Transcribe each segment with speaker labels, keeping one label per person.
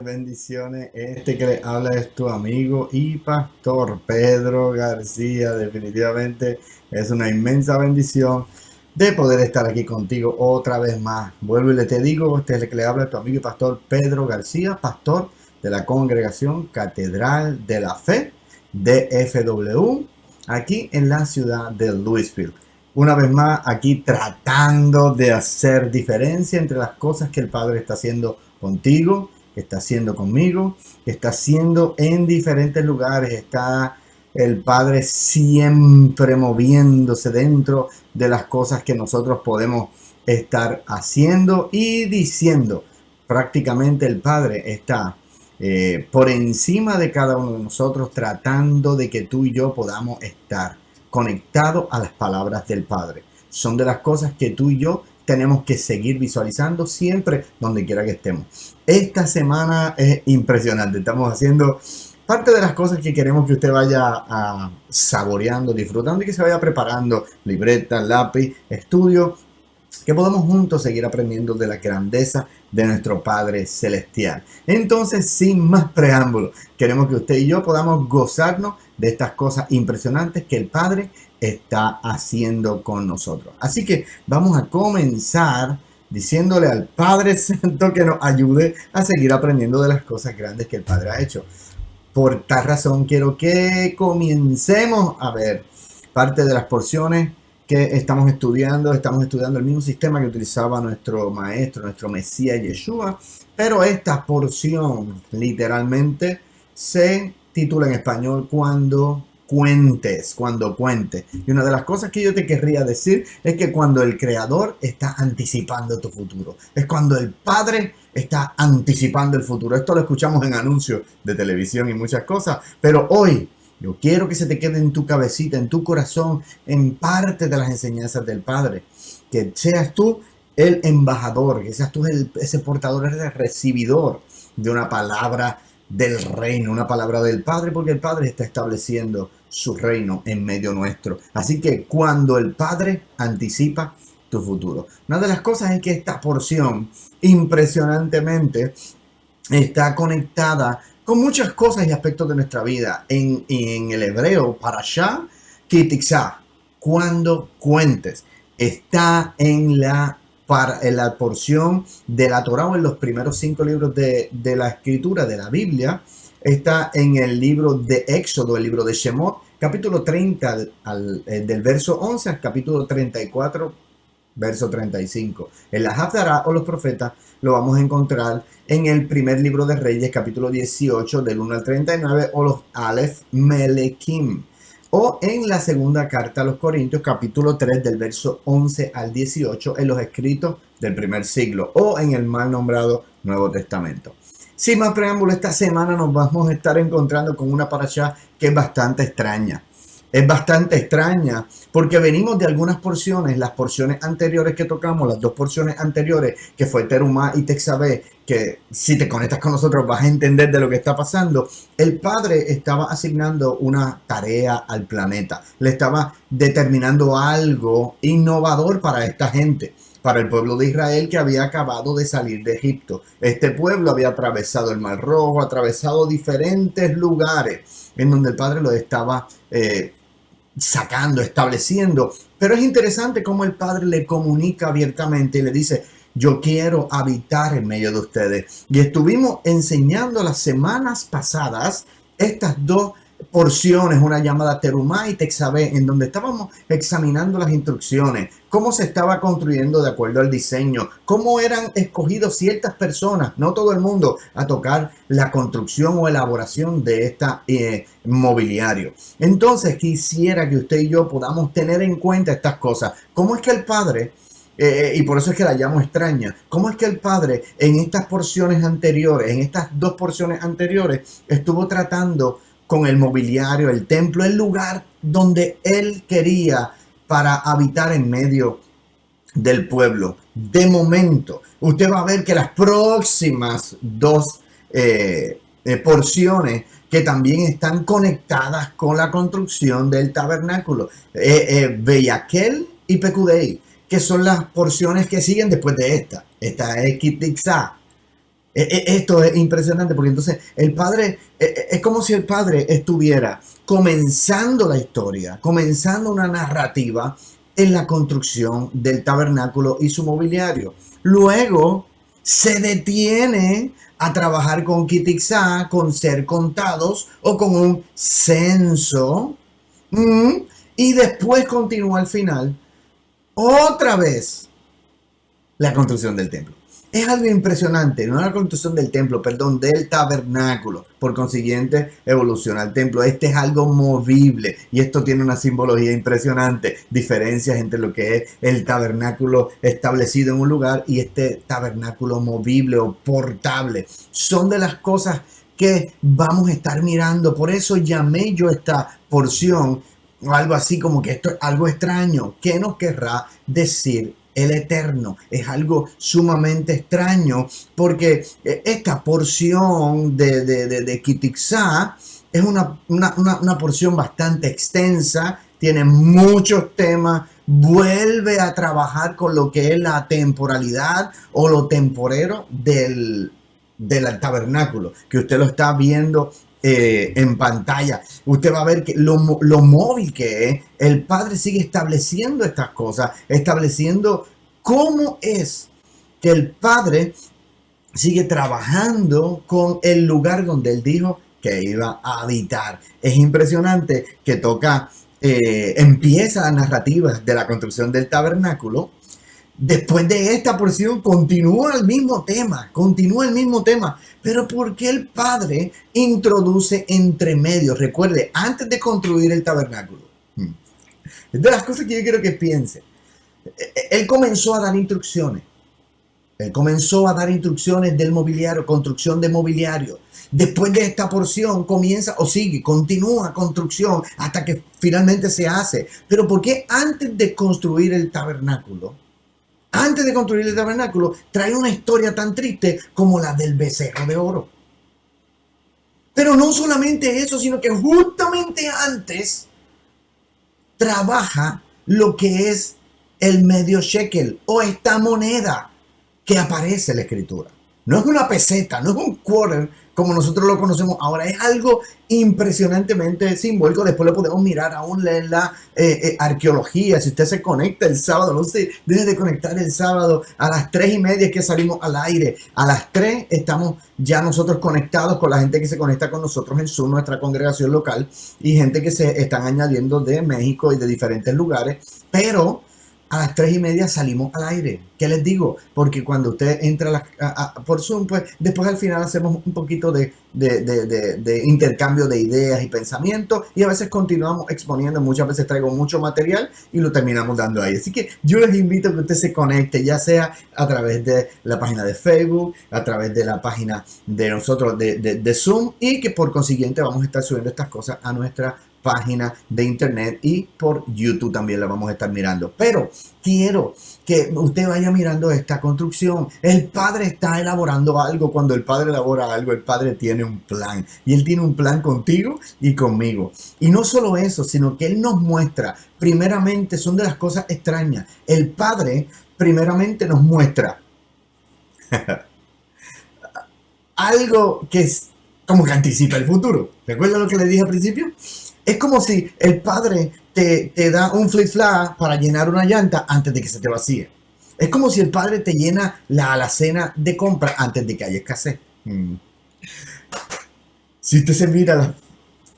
Speaker 1: bendiciones. Este que le habla es tu amigo y pastor Pedro García. Definitivamente es una inmensa bendición de poder estar aquí contigo otra vez más. Vuelvo y le te digo, este es el que le habla tu amigo y pastor Pedro García, pastor de la congregación Catedral de la Fe de FW, aquí en la ciudad de Louisville. Una vez más aquí tratando de hacer diferencia entre las cosas que el Padre está haciendo contigo, que está haciendo conmigo, que está haciendo en diferentes lugares. Está el Padre siempre moviéndose dentro de las cosas que nosotros podemos estar haciendo y diciendo. Prácticamente el Padre está por encima de cada uno de nosotros, tratando de que tú y yo podamos estar conectados a las palabras del Padre. Son de las cosas que tú y yo tenemos que seguir visualizando siempre donde quiera que estemos. Esta semana es impresionante. Estamos haciendo parte de las cosas que queremos que usted vaya saboreando, disfrutando y que se vaya preparando. Libreta, lápiz, estudio, que podamos juntos seguir aprendiendo de la grandeza de nuestro Padre Celestial. Entonces, sin más preámbulos, queremos que usted y yo podamos gozarnos de estas cosas impresionantes que el Padre está haciendo con nosotros. Así que vamos a comenzar diciéndole al Padre Santo que nos ayude a seguir aprendiendo de las cosas grandes que el Padre ha hecho. Por tal razón, quiero que comencemos a ver parte de las porciones que estamos estudiando el mismo sistema que utilizaba nuestro maestro, nuestro Mesías Yeshua, pero esta porción literalmente se titula en español cuando cuentes. Y una de las cosas que yo te querría decir es que cuando el Creador está anticipando tu futuro, es cuando el Padre está anticipando el futuro. Esto lo escuchamos en anuncios de televisión y muchas cosas, pero hoy yo quiero que se te quede en tu cabecita, en tu corazón, en parte de las enseñanzas del Padre. Que seas tú el embajador, que seas tú ese portador, el recibidor de una palabra del reino, una palabra del Padre, porque el Padre está estableciendo su reino en medio nuestro. Así que cuando el Padre anticipa tu futuro. Una de las cosas es que esta porción impresionantemente está conectada con muchas cosas y aspectos de nuestra vida. En el hebreo, parashá, kitixá, cuando cuentes, está en la porción de la Torá o en los primeros 5 libros de la escritura de la Biblia. Está en el libro de Éxodo, el libro de Shemot, capítulo 30, del verso 11 al capítulo 34, verso 35. En la Haftará o los profetas lo vamos a encontrar en el primer libro de Reyes, capítulo 18, del 1 al 39, o los Aleph Melekim. O en la segunda carta a los Corintios, capítulo 3, del verso 11 al 18, en los escritos del primer siglo, o en el mal nombrado Nuevo Testamento. Sin más preámbulo, esta semana nos vamos a estar encontrando con una parashá que es bastante extraña. Es bastante extraña porque venimos de algunas porciones, las porciones anteriores que tocamos, las 2 porciones anteriores, que fue Terumá y Texabé, que si te conectas con nosotros vas a entender de lo que está pasando. El Padre estaba asignando una tarea al planeta, le estaba determinando algo innovador para esta gente, para el pueblo de Israel que había acabado de salir de Egipto. Este pueblo había atravesado el Mar Rojo, atravesado diferentes lugares en donde el Padre lo estaba sacando, estableciendo. Pero es interesante cómo el Padre le comunica abiertamente y le dice: yo quiero habitar en medio de ustedes. Y estuvimos enseñando las semanas pasadas estas 2 porciones, una llamada Terumá y Texabé, en donde estábamos examinando las instrucciones, cómo se estaba construyendo de acuerdo al diseño, cómo eran escogidos ciertas personas, no todo el mundo, a tocar la construcción o elaboración de este mobiliario. Entonces quisiera que usted y yo podamos tener en cuenta estas cosas. ¿Cómo es que el Padre, y por eso es que la llamo extraña, cómo es que el Padre en estas porciones anteriores, en estas 2 porciones anteriores, estuvo tratando con el mobiliario, el templo, el lugar donde él quería para habitar en medio del pueblo? De momento, usted va a ver que las próximas 2 porciones que también están conectadas con la construcción del tabernáculo, Beyakel y Pekudei, que son las porciones que siguen después de esta. Esta es Kitixá. Esto es impresionante porque entonces el padre, es como si el padre estuviera comenzando la historia, comenzando una narrativa en la construcción del tabernáculo y su mobiliario. Luego se detiene a trabajar con Kitixá, con ser contados o con un censo. mm, y después continúa al final otra vez la construcción del templo. Es algo impresionante, no la construcción del templo, perdón, del tabernáculo. Por consiguiente, evoluciona el templo. Este es algo movible y esto tiene una simbología impresionante. Diferencias entre lo que es el tabernáculo establecido en un lugar y este tabernáculo movible o portable. Son de las cosas que vamos a estar mirando. Por eso llamé yo esta porción o algo así como que esto es algo extraño. ¿Qué nos querrá decir el Eterno? Es algo sumamente extraño porque esta porción de Kitixá es una porción bastante extensa, tiene muchos temas, vuelve a trabajar con lo que es la temporalidad o lo temporero del tabernáculo, que usted lo está viendo en pantalla. Usted va a ver que lo móvil que es, el Padre sigue estableciendo estas cosas, estableciendo cómo es que el Padre sigue trabajando con el lugar donde Él dijo que iba a habitar. Es impresionante que empieza la narrativa de la construcción del tabernáculo. Después de esta porción continúa el mismo tema, pero ¿por qué el Padre introduce entre medios? Recuerde, antes de construir el tabernáculo, es de las cosas que yo quiero que piense. Él comenzó a dar instrucciones. Él comenzó a dar instrucciones del mobiliario, construcción de mobiliario. Después de esta porción continúa construcción hasta que finalmente se hace. Pero ¿por qué antes de construir el tabernáculo? Antes de construir el tabernáculo, trae una historia tan triste como la del becerro de oro. Pero no solamente eso, sino que justamente antes trabaja lo que es el medio shekel o esta moneda que aparece en la escritura. No es una peseta, no es un quarter como nosotros lo conocemos ahora. Es algo impresionantemente simbólico. Después lo podemos mirar aún en la arqueología. Si usted se conecta el sábado, no se deje de conectar el sábado a las 3:30 que salimos al aire. A las 3 estamos ya nosotros conectados con la gente que se conecta con nosotros en Zoom, nuestra congregación local, y gente que se están añadiendo de México y de diferentes lugares. Pero a las 3:30 salimos al aire. ¿Qué les digo? Porque cuando usted entra por Zoom, pues después al final hacemos un poquito de intercambio de ideas y pensamientos y a veces continuamos exponiendo. Muchas veces traigo mucho material y lo terminamos dando ahí. Así que yo les invito a que usted se conecte, ya sea a través de la página de Facebook, a través de la página de nosotros de Zoom, y que por consiguiente vamos a estar subiendo estas cosas a nuestra página de internet y por YouTube también la vamos a estar mirando. Pero quiero que usted vaya mirando esta construcción. El Padre está elaborando algo. Cuando el Padre elabora algo, el Padre tiene un plan. Y Él tiene un plan contigo y conmigo. Y no solo eso, sino que Él nos muestra, primeramente, son de las cosas extrañas. El Padre primeramente nos muestra algo que es como que anticipa el futuro. ¿Recuerda lo que le dije al principio? Es como si el Padre te da un flip-flap para llenar una llanta antes de que se te vacíe. Es como si el Padre te llena la alacena de compra antes de que haya escasez. Si usted se mira las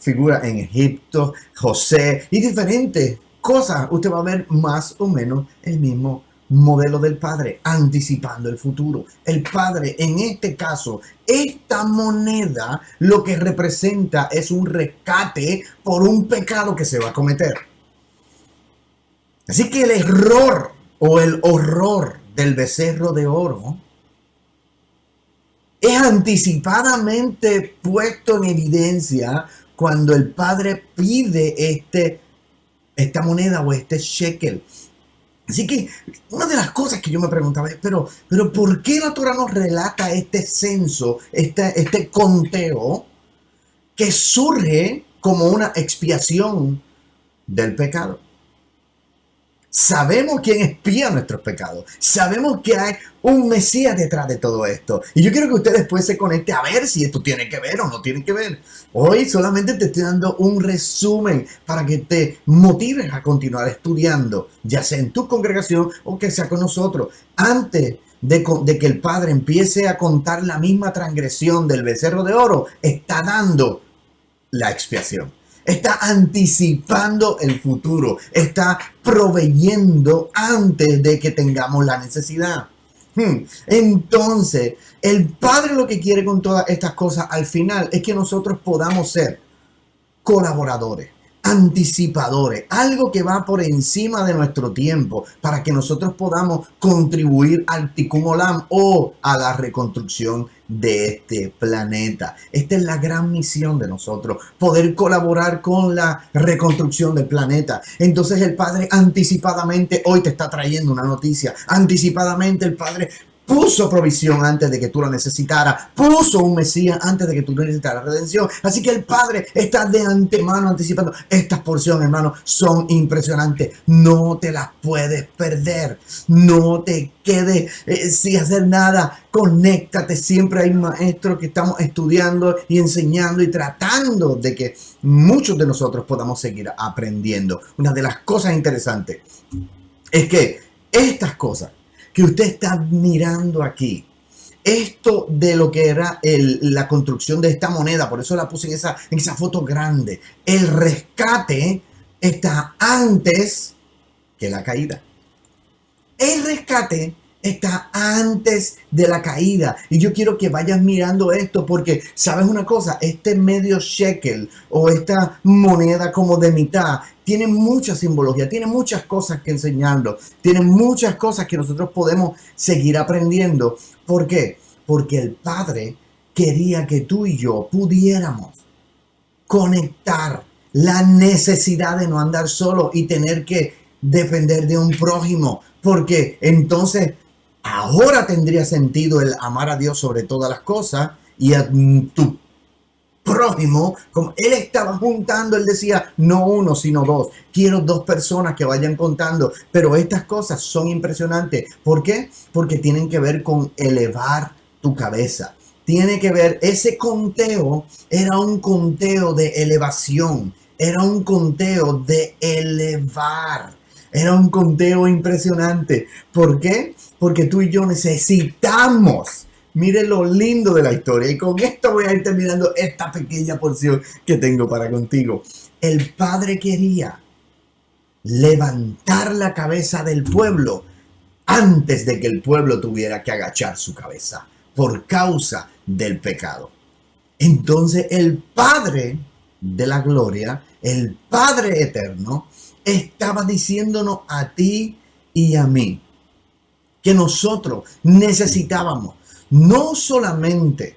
Speaker 1: figuras en Egipto, José y diferentes cosas, usted va a ver más o menos el mismo modelo del Padre, anticipando el futuro. El Padre, en este caso, esta moneda lo que representa es un rescate por un pecado que se va a cometer. Así que el error o el horror del becerro de oro es anticipadamente puesto en evidencia cuando el Padre pide esta moneda o este shekel. Así que una de las cosas que yo me preguntaba es, pero ¿por qué la Torah nos relata este censo, este conteo que surge como una expiación del pecado? Sabemos quién expía nuestros pecados. Sabemos que hay un Mesías detrás de todo esto. Y yo quiero que usted después se conecte a ver si esto tiene que ver o no tiene que ver. Hoy solamente te estoy dando un resumen para que te motives a continuar estudiando, ya sea en tu congregación o que sea con nosotros. Antes de que el Padre empiece a contar la misma transgresión del becerro de oro, está dando la expiación. Está anticipando el futuro. Está proveyendo antes de que tengamos la necesidad. Entonces, el Padre lo que quiere con todas estas cosas al final es que nosotros podamos ser colaboradores, anticipadores, algo que va por encima de nuestro tiempo para que nosotros podamos contribuir al Tikkun Olam o a la reconstrucción de este planeta. Esta es la gran misión de nosotros, poder colaborar con la reconstrucción del planeta. Entonces el Padre anticipadamente hoy te está trayendo una noticia. Anticipadamente el Padre puso provisión antes de que tú la necesitaras, puso un Mesías antes de que tú necesitaras redención. Así que el Padre está de antemano anticipando. Estas porciones, hermano, son impresionantes. No te las puedes perder. No te quedes sin hacer nada. Conéctate. Siempre hay maestros que estamos estudiando y enseñando y tratando de que muchos de nosotros podamos seguir aprendiendo. Una de las cosas interesantes es que estas cosas que usted está mirando aquí, esto de lo que era la construcción de esta moneda, por eso la puse en esa foto grande, el rescate está antes que la caída. El rescate está antes de la caída. Y yo quiero que vayas mirando esto porque, ¿sabes una cosa? Este medio shekel o esta moneda como de mitad tiene mucha simbología, tiene muchas cosas que enseñarnos, tiene muchas cosas que nosotros podemos seguir aprendiendo. ¿Por qué? Porque el Padre quería que tú y yo pudiéramos conectar la necesidad de no andar solo y tener que depender de un prójimo, porque entonces ahora tendría sentido el amar a Dios sobre todas las cosas y a tu prójimo, como él estaba juntando, él decía, no uno, sino dos. Quiero dos personas que vayan contando, pero estas cosas son impresionantes. ¿Por qué? Porque tienen que ver con elevar tu cabeza. Tiene que ver, ese conteo era un conteo de elevación, era un conteo de elevar. Era un conteo impresionante. ¿Por qué? Porque tú y yo necesitamos. Mire lo lindo de la historia. Y con esto voy a ir terminando esta pequeña porción que tengo para contigo. El Padre quería levantar la cabeza del pueblo antes de que el pueblo tuviera que agachar su cabeza por causa del pecado. Entonces el Padre de la gloria, el Padre eterno, estaba diciéndonos a ti y a mí que nosotros necesitábamos no solamente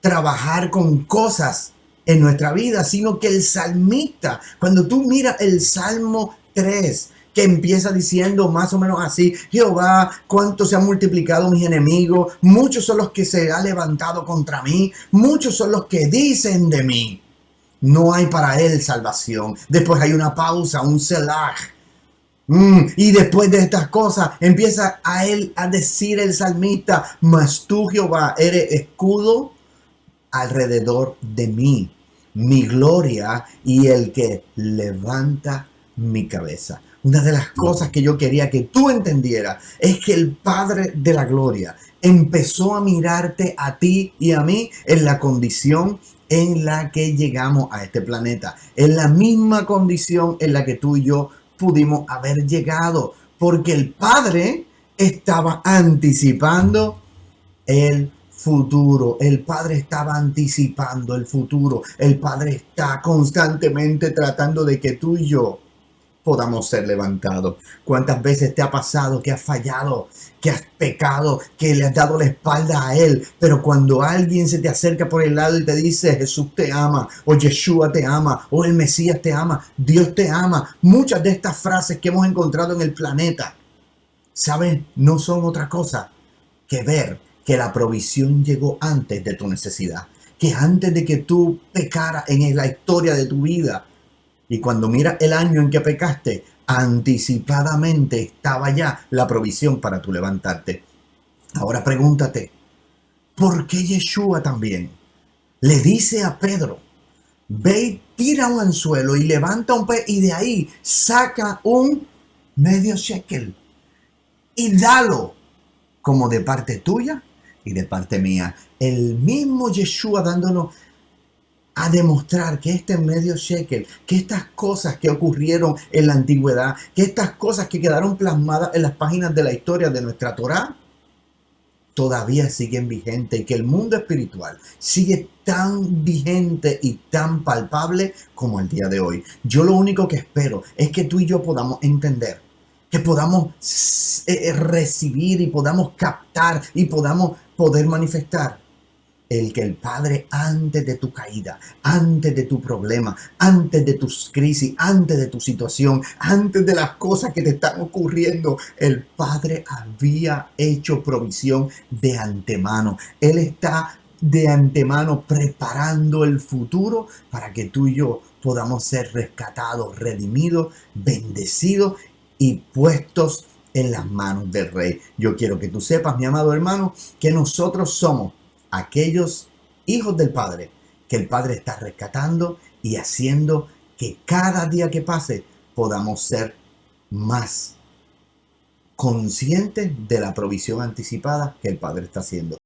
Speaker 1: trabajar con cosas en nuestra vida, sino que el salmista, cuando tú miras el Salmo 3, que empieza diciendo más o menos así, Jehová, cuánto se han multiplicado mis enemigos, muchos son los que se han levantado contra mí, muchos son los que dicen de mí. No hay para él salvación. Después hay una pausa, un selah. Y después de estas cosas empieza a él a decir el salmista, mas tú, Jehová, eres escudo alrededor de mí, mi gloria y el que levanta mi cabeza. Una de las cosas que yo quería que tú entendieras es que el Padre de la gloria empezó a mirarte a ti y a mí en la condición en la que llegamos a este planeta, en la misma condición en la que tú y yo pudimos haber llegado, porque el Padre estaba anticipando el futuro. El Padre estaba anticipando el futuro. El Padre está constantemente tratando de que tú y yo podamos ser levantados. ¿Cuántas veces te ha pasado que has fallado, que has pecado, que le has dado la espalda a Él? Pero cuando alguien se te acerca por el lado y te dice, Jesús te ama, o Yeshua te ama, o el Mesías te ama, Dios te ama. Muchas de estas frases que hemos encontrado en el planeta, ¿saben? No son otra cosa que ver que la provisión llegó antes de tu necesidad. Que antes de que tú pecaras en la historia de tu vida, Y cuando miras el año en que pecaste, anticipadamente estaba ya la provisión para tu levantarte. Ahora pregúntate, ¿por qué Yeshua también le dice a Pedro, ve y tira un anzuelo y levanta un pez y de ahí saca un medio shekel y dalo como de parte tuya y de parte mía? El mismo Yeshua dándonos a demostrar que este medio shekel, que estas cosas que ocurrieron en la antigüedad, que estas cosas que quedaron plasmadas en las páginas de la historia de nuestra Torá, todavía siguen vigentes y que el mundo espiritual sigue tan vigente y tan palpable como el día de hoy. Yo lo único que espero es que tú y yo podamos entender, que podamos recibir y podamos captar y podamos poder manifestar el que el Padre, antes de tu caída, antes de tu problema, antes de tus crisis, antes de tu situación, antes de las cosas que te están ocurriendo, el Padre había hecho provisión de antemano. Él está de antemano preparando el futuro para que tú y yo podamos ser rescatados, redimidos, bendecidos y puestos en las manos del Rey. Yo quiero que tú sepas, mi amado hermano, que nosotros somos aquellos hijos del Padre que el Padre está rescatando y haciendo que cada día que pase podamos ser más conscientes de la provisión anticipada que el Padre está haciendo.